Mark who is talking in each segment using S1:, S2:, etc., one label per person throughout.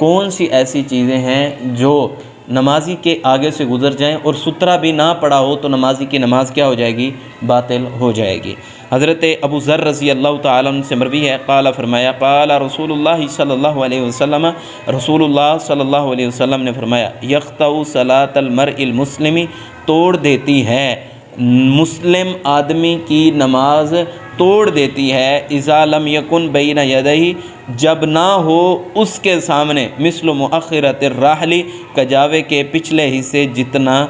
S1: کون سی ایسی چیزیں ہیں جو نمازی کے آگے سے گزر جائیں اور سترہ بھی نہ پڑا ہو تو نمازی کی نماز کیا ہو جائے گی؟ باطل ہو جائے گی۔ حضرت ابو ذر رضی اللہ تعالیٰ عنہ سے مروی ہے، قال فرمایا، قال رسول اللہ صلی اللہ علیہ وسلم، رسول اللہ صلی اللہ علیہ وسلم نے فرمایا، یقطع صلاۃ المرء المسلم، توڑ دیتی ہے مسلم آدمی کی نماز، توڑ دیتی ہے، اذا لم یکن بین یدیہ، جب نہ ہو اس کے سامنے، مثل مؤخرۃ الرحل، کجاوے کے پچھلے حصے جتنا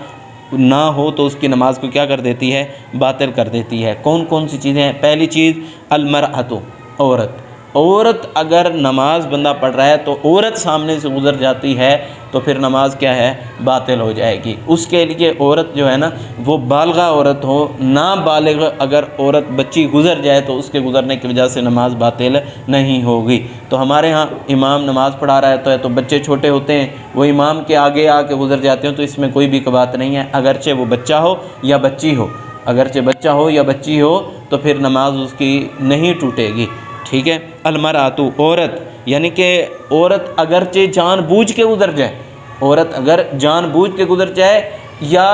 S1: نہ ہو تو اس کی نماز کو کیا کر دیتی ہے؟ باطل کر دیتی ہے۔ کون کون سی چیزیں ہیں؟ پہلی چیز المرأۃ، عورت اگر نماز بندہ پڑھ رہا ہے تو عورت سامنے سے گزر جاتی ہے تو پھر نماز کیا ہے؟ باطل ہو جائے گی۔ اس کے لیے عورت جو ہے نا وہ بالغہ عورت ہو، نابالغ اگر عورت بچی گزر جائے تو اس کے گزرنے کی وجہ سے نماز باطل نہیں ہوگی۔ تو ہمارے ہاں امام نماز پڑھا رہا ہے تو بچے چھوٹے ہوتے ہیں، وہ امام کے آگے آ کے گزر جاتے ہیں تو اس میں کوئی بھی بات نہیں ہے، اگرچہ وہ بچہ ہو یا بچی ہو، اگرچہ بچہ ہو یا بچی ہو تو پھر نماز اس کی نہیں ٹوٹے گی، ٹھیک ہے۔ المرأۃ، عورت، یعنی کہ عورت اگرچہ جان بوجھ کے گزر جائے، عورت اگر جان بوجھ کے گزر جائے یا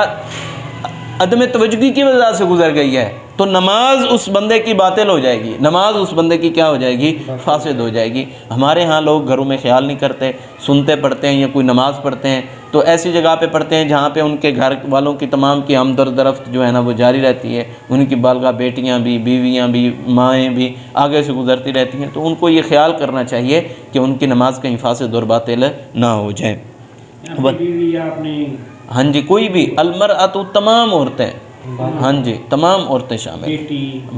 S1: عدم توجہی کی وجہ سے گزر گئی ہے تو نماز اس بندے کی باطل ہو جائے گی، نماز اس بندے کی کیا ہو جائے گی؟ فاسد ہو جائے گی۔ ہمارے ہاں لوگ گھروں میں خیال نہیں کرتے، سنتے پڑھتے ہیں یا کوئی نماز پڑھتے ہیں تو ایسی جگہ پہ پڑھتے ہیں جہاں پہ ان کے گھر والوں کی تمام کی آمد و رفت جو ہے نا وہ جاری رہتی ہے، ان کی بالغہ بیٹیاں بھی، بیویاں بھی، مائیں بھی آگے سے گزرتی رہتی ہیں، تو ان کو یہ خیال کرنا چاہیے کہ ان کی نماز کہیں فاسد اور باطل نہ ہو جائے۔ ہاں جی، کوئی بھی، المرأۃ تمام عورتیں، ہاں جی تمام عورتیں شامل،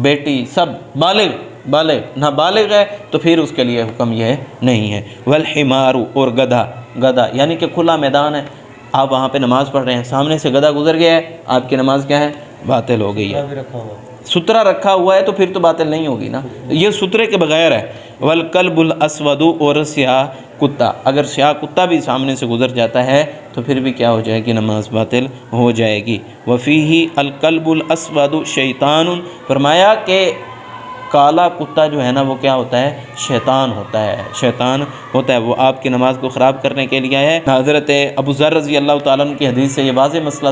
S1: بیٹی سب، بالغ نابالغ ہے تو پھر اس کے لیے حکم یہ نہیں ہے۔ والحمار، اور گدھا یعنی کہ کھلا میدان ہے، آپ وہاں پہ نماز پڑھ رہے ہیں، سامنے سے گدھا گزر گیا ہے، آپ کی نماز کیا ہے؟ باطل ہو گئی ہے۔ سترہ رکھا ہوا ہے تو پھر تو باطل نہیں ہوگی نا، یہ سترے کے بغیر ہے۔ والکلب الاسود، اور سیاہ کتا، اگر سیاہ کتا بھی سامنے سے گزر جاتا ہے تو پھر بھی کیا ہو جائے گی؟ نماز باطل ہو جائے گی۔ وفیہ الکلب الاسود شیطان، فرمایا کہ کالا کتا جو ہے نا وہ کیا ہوتا ہے؟ شیطان ہوتا ہے، وہ آپ کی نماز کو خراب کرنے کے لیے ہے۔ حضرت ابو ذر رضی اللہ تعالیٰ عنہ کی حدیث سے یہ واضح مسئلہ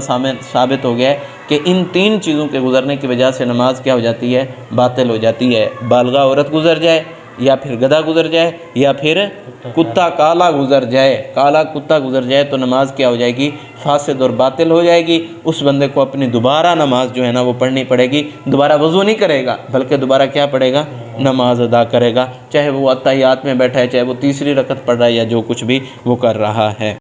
S1: ثابت ہو گیا ہے کہ ان تین چیزوں کے گزرنے کی وجہ سے نماز کیا ہو جاتی ہے؟ باطل ہو جاتی ہے۔ بالغہ عورت گزر جائے، یا پھر گدھا گزر جائے، یا پھر کتا کالا گزر جائے، کالا کتا گزر جائے تو نماز کیا ہو جائے گی؟ فاسد اور باطل ہو جائے گی۔ اس بندے کو اپنی دوبارہ نماز جو ہے نا وہ پڑھنی پڑے گی، دوبارہ وضو نہیں کرے گا بلکہ دوبارہ کیا پڑھے گا؟ نماز ادا کرے گا، چاہے وہ اتحیات میں بیٹھا ہے، چاہے وہ تیسری رکعت پڑھ رہا ہے یا جو کچھ بھی وہ کر رہا ہے۔